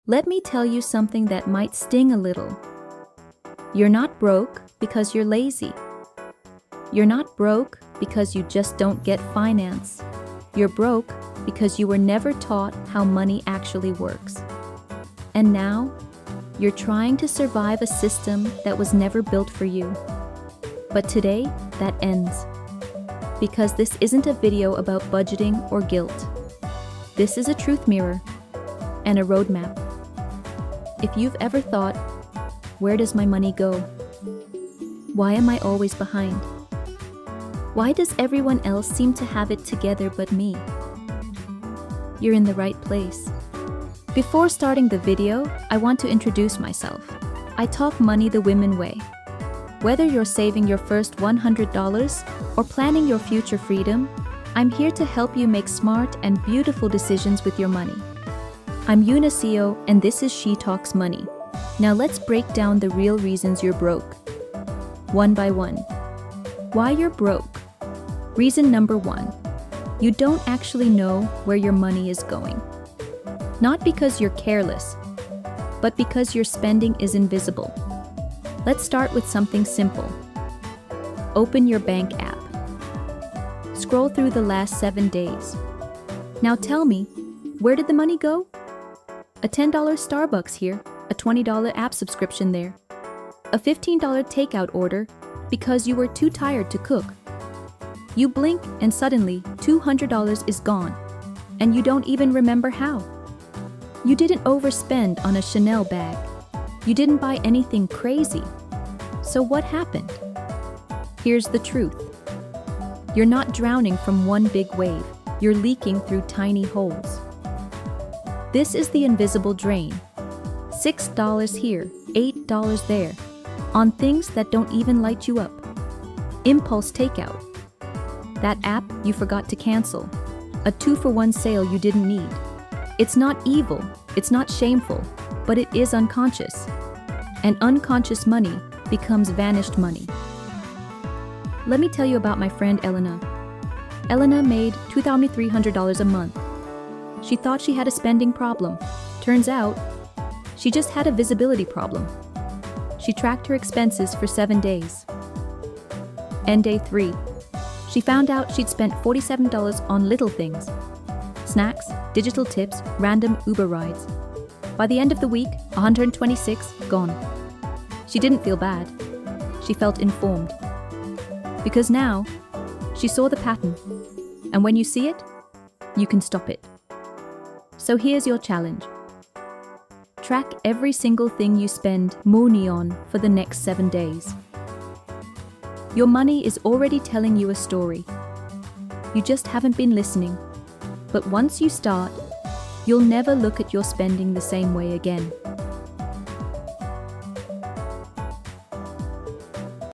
Let me tell you something that might sting a little. You're not broke because you're lazy. You're not broke because you just don't get finance. You're broke because you were never taught how money actually works. And now, you're trying to survive a system that was never built for you. But today, that ends. Because this isn't a video about budgeting or guilt. This is a truth mirror and a roadmap. If you've ever thought, where does my money go? Why am I always behind? Why does everyone else seem to have it together but me? You're in the right place. Before starting the video, I want to introduce myself. I talk money the women way. Whether you're saving your first $100 or planning your future freedom, I'm here to help you make smart and beautiful decisions with your money. I'm Eunicio, and this is She Talks Money. Now let's break down the real reasons you're broke. One by one. Why you're broke. Reason number one. You don't actually know where your money is going. Not because you're careless, but because your spending is invisible. Let's start with something simple. Open your bank app. Scroll through the last 7 days. Now tell me, where did the money go? A $10 Starbucks here, a $20 app subscription there, a $15 takeout order because you were too tired to cook. You blink and suddenly $200 is gone, and you don't even remember how. You didn't overspend on a Chanel bag. You didn't buy anything crazy. So what happened? Here's the truth. You're not drowning from one big wave. You're leaking through tiny holes. This is the invisible drain. $6 here, $8 there, on things that don't even light you up. Impulse takeout. That app you forgot to cancel. A 2-for-1 sale you didn't need. It's not evil, it's not shameful, but it is unconscious. And unconscious money becomes vanished money. Let me tell you about my friend Elena. Elena made $2,300 a month. She thought she had a spending problem. Turns out, she just had a visibility problem. She tracked her expenses for 7 days. And day 3, she found out she'd spent $47 on little things. Snacks, digital tips, random Uber rides. By the end of the week, $126 gone. She didn't feel bad. She felt informed. Because now, she saw the pattern. And when you see it, you can stop it. So here's your challenge. Track every single thing you spend money on for the next 7 days. Your money is already telling you a story. You just haven't been listening. But once you start, you'll never look at your spending the same way again.